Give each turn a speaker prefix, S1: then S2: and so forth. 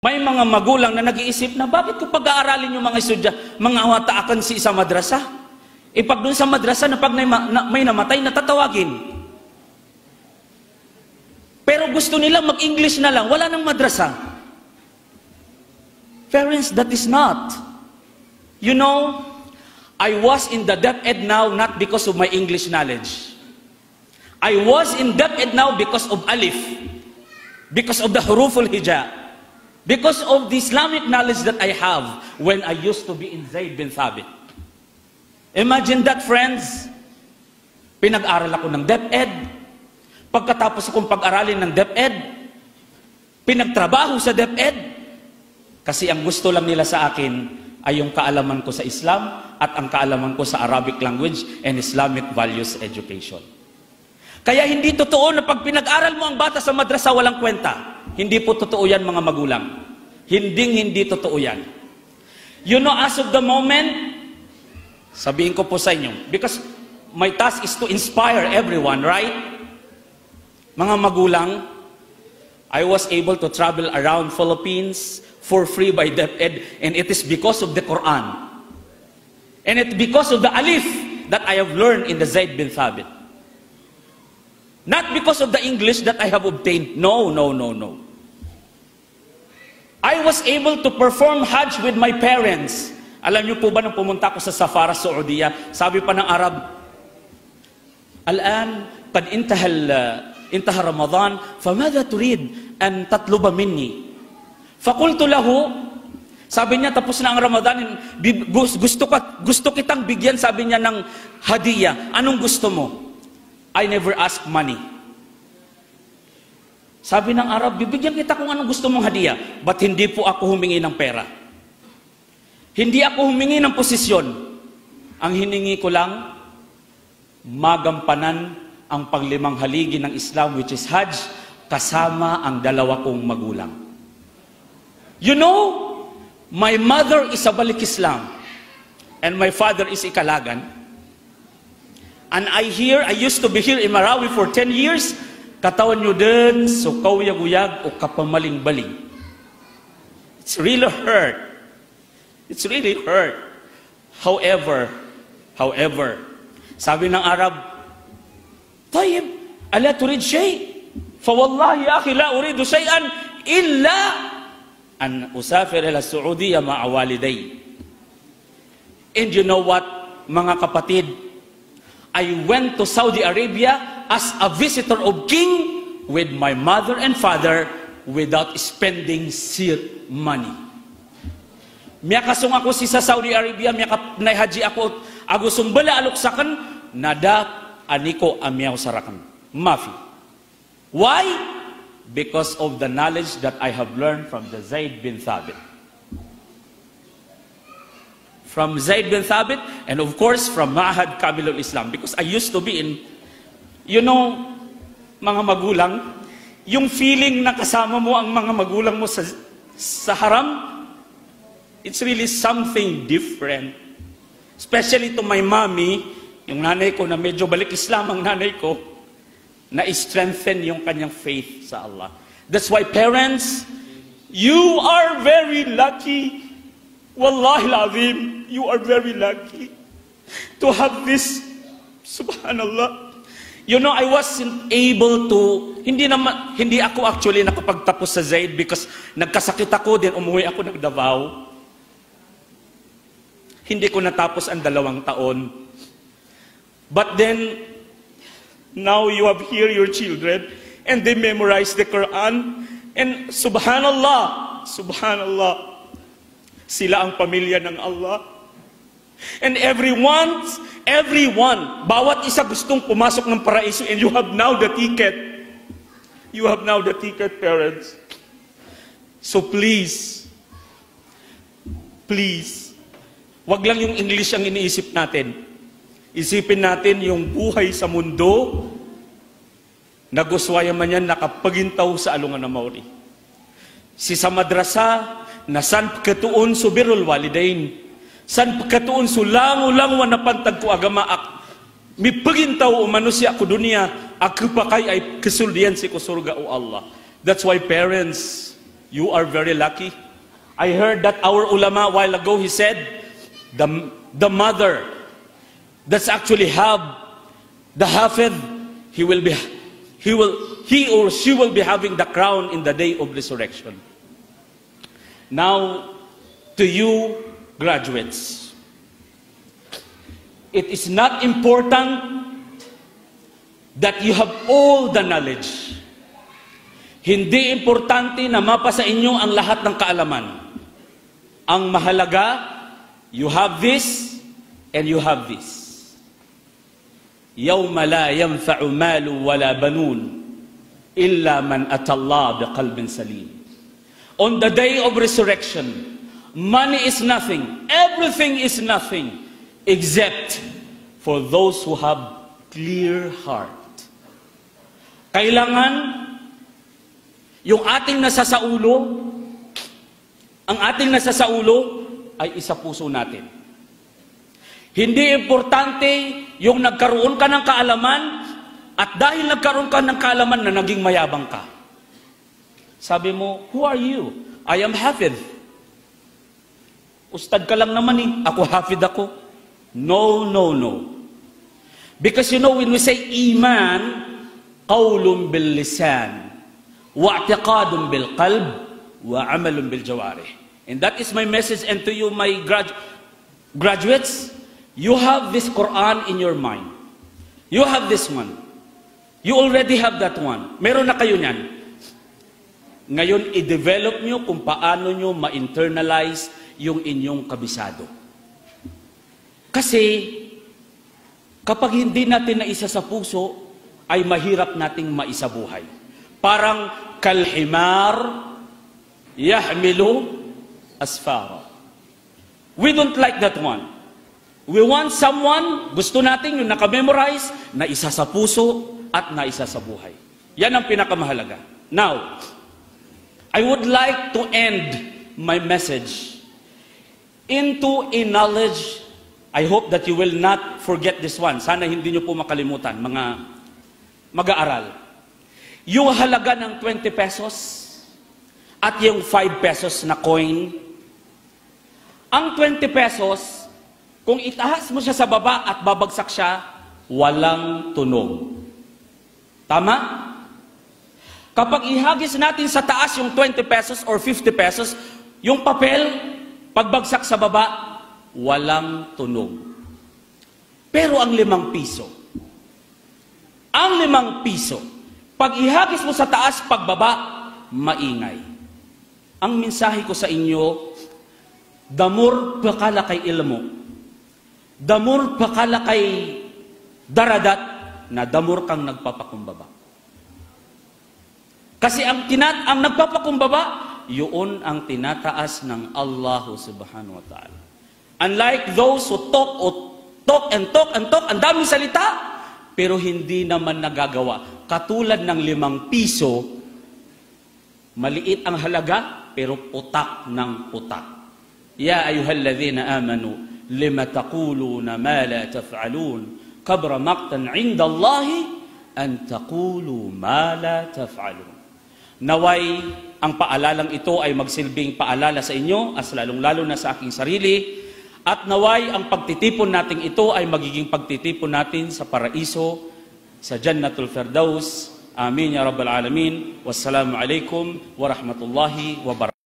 S1: May mga magulang na nag-iisip na bakit ko pag-aaralin yung mga estudyante, mga wataakan si isa madrasa? Pag dun sa madrasa na pag may namatay, natatawagin. Pero gusto nila mag-English na lang, wala nang madrasa. Parents, that is not. You know, I was in the DepEd now not because of my English knowledge. I was in DepEd now because of Alif, because of the Huruful Hija. Because of the Islamic knowledge that I have when I used to be in Zayd bin Thabit. Imagine that, friends. Pinag-aral ako ng DepEd. Pagkatapos akong pag-aralin ng DepEd, pinagtrabaho sa DepEd. Kasi ang gusto lang nila sa akin ay yung kaalaman ko sa Islam at ang kaalaman ko sa Arabic language and Islamic values education. Kaya hindi totoo na pag pinag-aral mo ang bata sa madrasa, walang kwenta. Hindi po totoo yan, mga magulang. Hindi totoo yan. You know, as of the moment, sabihin ko po sa inyo, because my task is to inspire everyone, right? Mga magulang, I was able to travel around Philippines for free by DepEd, and it is because of the Quran. And it's because of the Alif that I have learned in the Zayd bin Thabit. Not because of the English that I have obtained. No. I was able to perform Hajj with my parents. Alam niyo po ba nang pumunta ako sa Safara, Saudiya, sabi pa ng Arab, Al-an, qad intaha Ramadan, famadha turid an tatluba minni? Fakultu lahu, sabi niya, tapos na ang Ramadan, gusto kitang bigyan, sabi niya, ng hadiah. Anong gusto mo? I never ask money. Sabi ng Arab, bibigyan kita kung anong gusto mong hadiah. But hindi po ako humingi ng pera. Hindi ako humingi ng posisyon. Ang hiningi ko lang, magampanan ang panglimang haligi ng Islam, which is Hajj, kasama ang dalawa kong magulang. You know, my mother is a Balik Islam, and my father is Ikalagan. And I used to be here in Marawi for 10 years. Katawan nyo din, so kauyag-uyag o kapamaling-baling. It's really hurt. It's really hurt. However, sabi ng Arab, Tayyib, ala turid shay? Fawallahi akhi la uridu shay'an illa an usafir ila Saudiya ma'a waliday. And you know what, mga kapatid, I went to Saudi Arabia as a visitor of king with my mother and father without spending money. Miyakasong ako sa Saudi Arabia, miyakap naihaji ako, agusumbala aluksakan, nada aniko amyaw sarakan. Mafi. Why? Because of the knowledge that I have learned from the Zayd bin Thabit. From Zayd bin Thabit, and of course, from Ma'had Kamilul Islam. Because I used to be in, you know, mga magulang, yung feeling na kasama mo ang mga magulang mo sa haram, it's really something different. Especially to my mommy, yung nanay ko na medyo Balik Islam ang nanay ko, na-strengthen yung kanyang faith sa Allah. That's why parents, you are very lucky. Wallahi al-azim, you are very lucky to have this. Subhanallah. You know, I wasn't able to, hindi ako actually nakapagtapos sa Zayd because nagkasakit ako, then umuwi ako ng Davao. Hindi ko natapos ang 2 taon. But then, now you have here your children, and they memorize the Quran, and subhanallah, sila ang pamilya ng Allah. And everyone, bawat isa gustong pumasok ng paraiso, and you have now the ticket. You have now the ticket, parents. So please, wag lang yung English ang iniisip natin. Isipin natin yung buhay sa mundo, naguswaya man yan, nakapagintaw sa alungan na mauri. Si sa madrasa, na san katuon su birrul walidain, san katuon su lango-lango na pantag ko agama mi pagintaw o manusia ko dunia, ako pa kay ay kasuldian si ko surga o Allah. That's why parents, You are very lucky. I heard that our ulama a while ago, he said, the mother that's actually have the hafid, he or she will be having the crown in the day of resurrection. Now, to you graduates, it is not important that you have all the knowledge. Hindi importante na mapasa inyo ang lahat ng kaalaman. Ang mahalaga, you have this and you have this. يَوْمَ لَا يَنْفَعُ مَالٌ وَلَا بَنُونَ إِلَّا مَنْ أَتَى اللَّهَ بِقَلْبٍ سَلِيمٍ. On the day of resurrection, money is nothing, everything is nothing, except for those who have clear heart. Kailangan yung ating nasasaulo, ang ating nasasaulo ay isa puso natin. Hindi importante yung nagkaroon ka ng kaalaman at dahil nagkaroon ka ng kaalaman na naging mayabang ka. Sabi mo, who are you? I am hafid. Ustad ka lang naman eh. Ako hafid ako. No, no, no. Because you know, when we say iman, qawlun bil lisan, wa'tiqadun bil qalb, wa amalun bil jawarih. And that is my message, and to you, my graduates, you have this Quran in your mind. You have this one. You already have that one. Meron na kayo niyan. Ngayon, i-develop nyo kung paano nyo ma-internalize yung inyong kabisado. Kasi, kapag hindi natin naisa sa puso, ay mahirap nating maisabuhay. Parang kalhimar, yahmilu, asfara. We don't like that one. We want someone, gusto natin yung nakamemorize, na isa sa puso at na isa sa buhay. Yan ang pinakamahalaga. Now, I would like to end my message into a knowledge. I hope that you will not forget this one. Sana hindi nyo po makalimutan, mga mag-aaral. Yung halaga ng 20 pesos at yung 5 pesos na coin. Ang 20 pesos, kung itaas mo siya sa baba at babagsak siya, walang tunog. Tama? Kapag ihagis natin sa taas yung 20 pesos or 50 pesos, yung papel, pagbagsak sa baba, walang tunog. Pero ang 5 piso, ang 5 piso, pag ihagis mo sa taas, pagbaba, maingay. Ang mensahe ko sa inyo, damur pakala kay ilmo, damur pakala kay daradat, na damur kang nagpapakumbaba. Kasi ang nagpapakumbaba, yun ang tinataas ng Allah subhanahu wa ta'ala. Unlike those who talk, ang daming salita, pero hindi naman nagagawa. Katulad ng 5 piso, maliit ang halaga, pero putak ng putak. Ya ayyuhalladhina amanu, lima taquluna ma la taf'alun, kabra maqtan 'inda Allahi an taqulu ma la taf'alun. Naway ang paalalang ito ay magsilbing paalala sa inyo, as lalong-lalo na sa aking sarili, at naway ang pagtitipon natin ito ay magiging pagtitipon natin sa paraiso, sa Jannatul Firdaus. Amin ya Rabbal Alamin. Wassalamu alaikum wa rahmatullahi wa barakatuh.